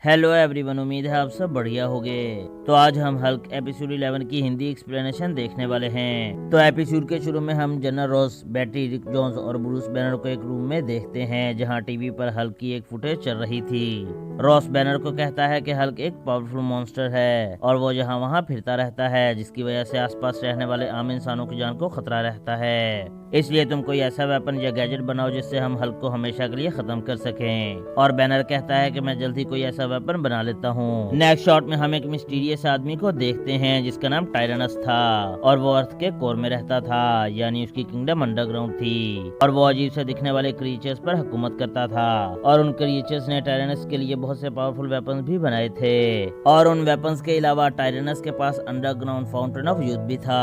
Hello everyone, उम्मीद है आप सब बढ़िया होंगे। तो आज हम हल्क एपिसोड 11 की हिंदी एक्सप्लेनेशन देखने वाले हैं। तो एपिसोड के शुरू में हम जनरल रॉस, बैटरी, रिक जोन्स और ब्रूस बैनर को एक रूम में देखते हैं जहां टीवी पर हल्क की एक फुटेज चल रही थी। रॉस बैनर को कहता है कि हल्क एक पावरफुल मॉन्स्टर है और वो यहाँ वहाँ फिरता रहता है, जिसकी वजह से आसपास रहने वाले आम इंसानों की जान को खतरा रहता है। इसलिए तुम कोई ऐसा वेपन या गैजेट बनाओ जिससे हम हल्क को हमेशा के लिए खत्म कर सकें। और बैनर कहता है कि मैं जल्द ही कोई ऐसा वेपन बना लेता हूँ। नेक्स्ट शॉट में हम एक मिस्टीरियस आदमी को देखते हैं जिसका नाम टायरनस था और वो अर्थ के कोर में रहता था, यानी उसकी किंगडम अंडरग्राउंड थी। और वो अजीब से दिखने वाले क्रीचर्स पर हुकूमत करता था और उन क्रीचर्स ने टायरनस के लिए बहुत से पावरफुल वेपन्स भी बनाए थे। और उन वेपन्स के अलावा टायरनस के पास अंडरग्राउंड फाउंटेन ऑफ यूथ भी था।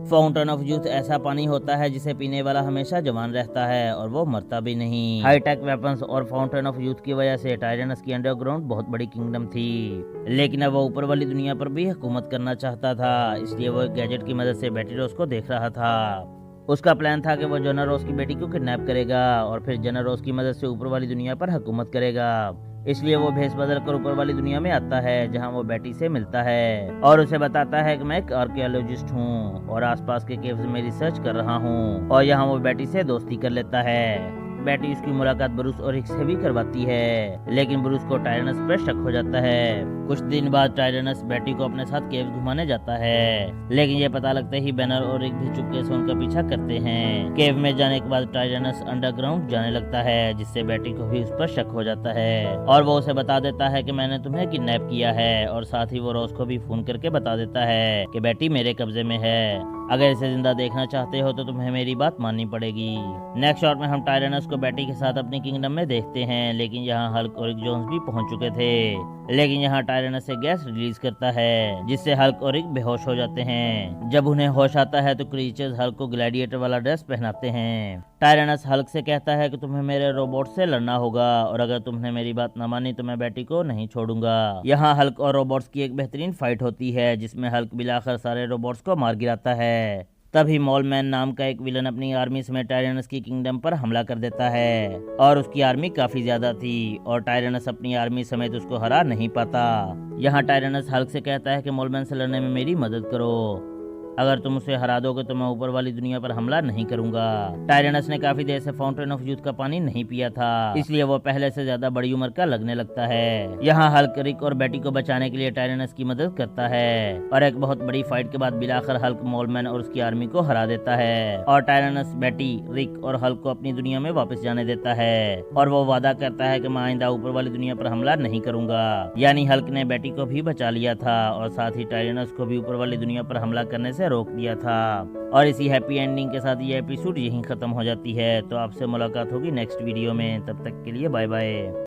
फाउंटेन ऑफ यूथ ऐसा पानी होता है जिसे पीने वाला हमेशा जवान रहता है और वो मरता भी नहीं। हाईटेक वेपन्स और फाउंटेन ऑफ यूथ की वजह से टायरनस की अंडरग्राउंड बहुत बड़ी किंगडम थी, लेकिन अब वो ऊपर वाली दुनिया पर भी हुकूमत करना चाहता था। इसलिए वो एक गैजेट की मदद से बैटरी रोज को देख रहा था। उसका प्लान था कि वो जनरल रोज की बेटी को किडनैप करेगा और फिर जनरल रोज की मदद से ऊपर वाली दुनिया पर हुकूमत करेगा। इसलिए वो भेष बदल कर ऊपर वाली दुनिया में आता है जहां वो बेटी से मिलता है और उसे बताता है कि मैं एक आर्कियोलॉजिस्ट हूँ और आसपास के केव्स में रिसर्च कर रहा हूँ। और यहाँ वो बेटी से दोस्ती कर लेता है। बेटी उसकी मुलाकात ब्रूस और रिक से भी करवाती है, लेकिन ब्रूस को टायरनस पर शक हो जाता है। कुछ दिन बाद टायरनस बेटी को अपने साथ केव घुमाने जाता है, लेकिन ये पता लगता ही बैनर और रिक भी चुपके से उनका पीछा करते हैं। केव में जाने के बाद टायरनस अंडरग्राउंड जाने लगता है, जिससे बेटी को भी उस पर शक हो जाता है और वो उसे बता देता है कि मैंने तुम्हें किडनैप किया है। और साथ ही वो रोज को भी फोन करके बता देता है कि बेटी मेरे कब्जे में है। अगर इसे जिंदा देखना चाहते हो तो तुम्हें मेरी बात माननी पड़ेगी। नेक्स्ट शॉट में हम टायरनस को बेटी के साथ अपनी किंगडम में देखते हैं, लेकिन यहाँ हल्क और रिक जोन्स भी पहुंच चुके थे। लेकिन यहाँ टायरनस से गैस रिलीज करता है जिससे हल्क और रिक बेहोश हो जाते हैं। जब उन्हें होश आता है तो क्रीचर्स हल्क को ग्लैडिएटर वाला ड्रेस पहनाते हैं। टायरनस हल्क से कहता है कि तुम्हें मेरे रोबोट से लड़ना होगा और अगर तुमने मेरी बात न मानी तो मैं बेटी को नहीं छोड़ूंगा। यहाँ हल्क और रोबोट्स की एक बेहतरीन फाइट होती है जिसमें हल्क मिलाकर सारे रोबोट्स को मार गिराता है। तभी मॉलमैन नाम का एक विलन अपनी आर्मी समेत टायरनस की किंगडम पर हमला कर देता है और उसकी आर्मी काफी ज्यादा थी और टायरनस अपनी आर्मी समेत उसको हरा नहीं पाता। यहाँ टायरनस हल्क से कहता है कि मॉलमैन से लड़ने में मेरी मदद करो, अगर तुम उसे हरा दोगे तो मैं ऊपर वाली दुनिया पर हमला नहीं करूंगा। टायरनस ने काफी देर से फाउंटेन ऑफ यूथ का पानी नहीं पिया था, इसलिए वो पहले से ज्यादा बड़ी उम्र का लगने लगता है। यहाँ हल्क रिक और बेटी को बचाने के लिए टायरनस की मदद करता है और एक बहुत बड़ी फाइट के बाद मिलाकर हल्क मॉलमैन और उसकी आर्मी को हरा देता है और टायरनस बेटी, रिक और हल्क को अपनी दुनिया में वापस जाने देता है और वो वादा करता है कि मैं आइंदा ऊपर वाली दुनिया पर हमला नहीं करूंगा। यानी हल्क ने बेटी को भी बचा लिया था और साथ ही टायरनस को भी ऊपर वाली दुनिया पर हमला करने से रोक दिया था। और इसी हैप्पी एंडिंग के साथ ये एपिसोड यहीं खत्म हो जाती है। तो आपसे मुलाकात होगी नेक्स्ट वीडियो में, तब तक के लिए बाय बाय।